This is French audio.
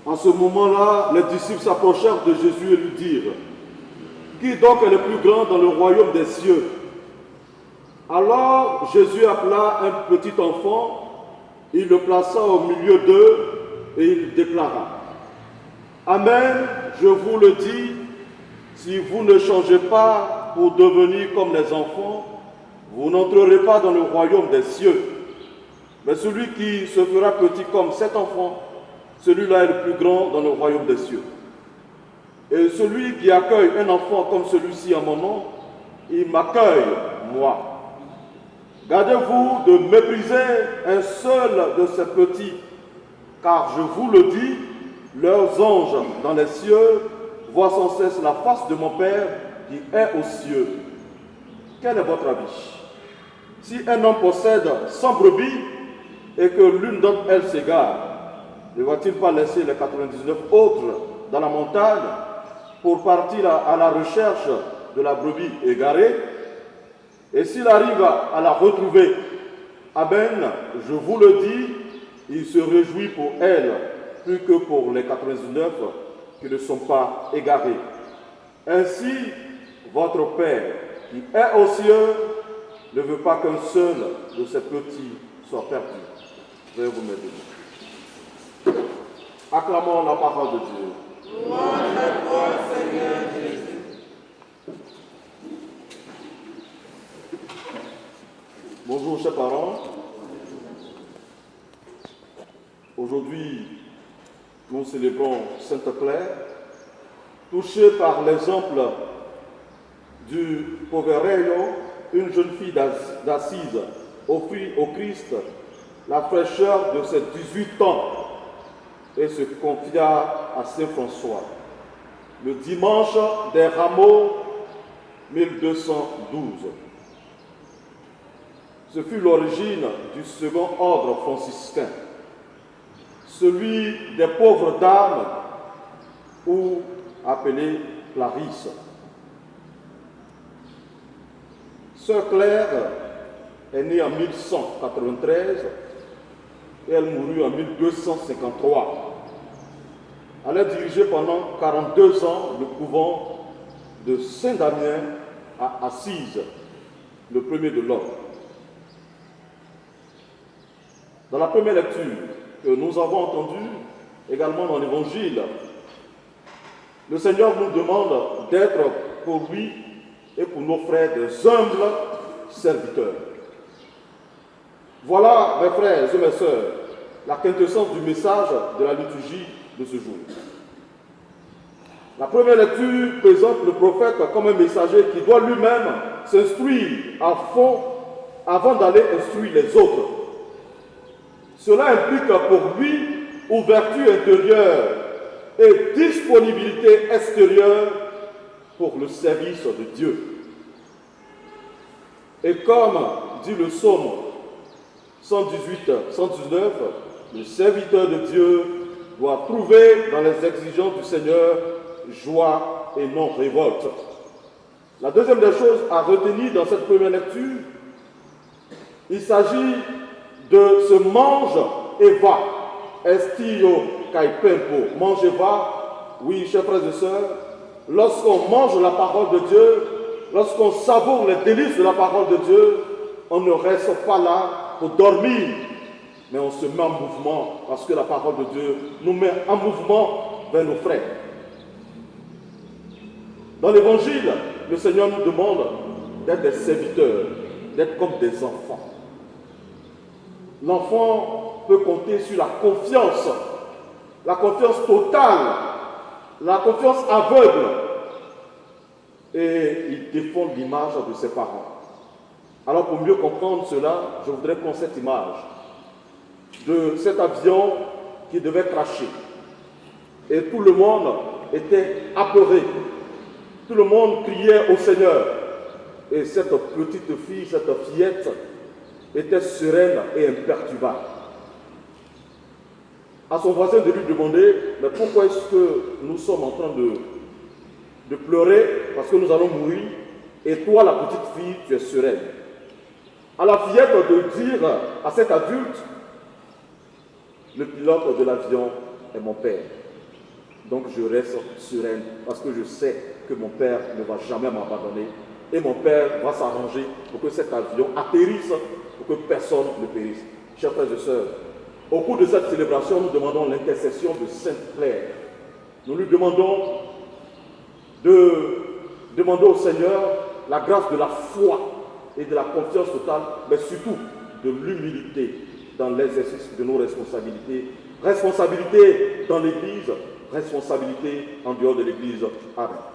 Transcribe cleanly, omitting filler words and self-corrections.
En ce moment-là, les disciples s'approchèrent de Jésus et lui dirent: Qui donc est le plus grand dans le royaume des cieux? Alors Jésus appela un petit enfant, il le plaça au milieu d'eux et il déclara: Amen, je vous le dis, si vous ne changez pas pour devenir comme les enfants, vous n'entrerez pas dans le royaume des cieux. Mais celui qui se fera petit comme cet enfant, celui-là est le plus grand dans le royaume des cieux. Et celui qui accueille un enfant comme celui-ci en mon nom, il m'accueille, moi. Gardez-vous de mépriser un seul de ces petits, car je vous le dis, leurs anges dans les cieux voient sans cesse la face de mon Père qui est aux cieux. Quel est votre avis? Si un homme possède 100 brebis et que l'une d'entre elles s'égare, ne va-t-il pas laisser les 99 autres dans la montagne pour partir à la recherche de la brebis égarée? Et s'il arrive à la retrouver, amen, je vous le dis, il se réjouit pour elle plus que pour les 99 qui ne sont pas égarés. Ainsi, votre Père qui est aux cieux ne veut pas qu'un seul de ces petits soit perdu. Je vais vous mettre. Acclamons la parole de Dieu. Louange à toi, Seigneur Jésus. Bonjour, chers parents. Aujourd'hui, nous célébrons Sainte Claire, touchée par l'exemple du Poverello, une jeune fille d'Assise, offrit au Christ la fraîcheur de ses 18 ans et se confia à Saint François. Le dimanche des Rameaux 1212. Ce fut l'origine du second ordre franciscain, celui des pauvres dames, ou appelé Clarisse. Sœur Claire est née en 1193 et elle mourut en 1253. Elle a dirigé pendant 42 ans le couvent de Saint-Damien à Assise, le premier de l'ordre. Dans la première lecture que nous avons entendue, également dans l'Évangile, le Seigneur nous demande d'être pour lui et pour nos frères des humbles serviteurs. Voilà, mes frères et mes sœurs, la quintessence du message de la liturgie de ce jour. La première lecture présente le prophète comme un messager qui doit lui-même s'instruire à fond avant d'aller instruire les autres. Cela implique pour lui ouverture intérieure et disponibilité extérieure pour le service de Dieu. Et comme dit le psaume 119, le serviteur de Dieu doit trouver dans les exigences du Seigneur joie et non révolte. La deuxième des choses à retenir dans cette première lecture, il s'agit de ce mange et va, estio kai pempo, mange et va. Oui, chers frères et sœurs, lorsqu'on mange la parole de Dieu, lorsqu'on savoure les délices de la parole de Dieu, on ne reste pas là pour dormir, mais on se met en mouvement parce que la parole de Dieu nous met en mouvement vers nos frères. Dans l'Évangile, le Seigneur nous demande d'être des serviteurs, d'être comme des enfants. L'enfant peut compter sur la confiance totale, la confiance aveugle, et il défend l'image de ses parents. Alors pour mieux comprendre cela, je voudrais prendre cette image de cet avion qui devait cracher. Et tout le monde était apeuré. Tout le monde criait au Seigneur. Et cette petite fille, cette fillette, était sereine et imperturbable. À son voisin de lui demander, mais pourquoi est-ce que nous sommes en train de pleurer parce que nous allons mourir, et toi, la petite fille, tu es sereine. À la fillette de dire à cet adulte, le pilote de l'avion est mon père. Donc je reste sereine parce que je sais que mon Père ne va jamais m'abandonner et mon Père va s'arranger pour que cet avion atterrisse, pour que personne ne périsse. Chers frères et sœurs, au cours de cette célébration, nous demandons l'intercession de Sainte Claire. Nous lui demandons au Seigneur la grâce de la foi et de la confiance totale, mais surtout de l'humilité dans l'exercice de nos responsabilités. Responsabilité dans l'Église, responsabilité en dehors de l'Église. Amen.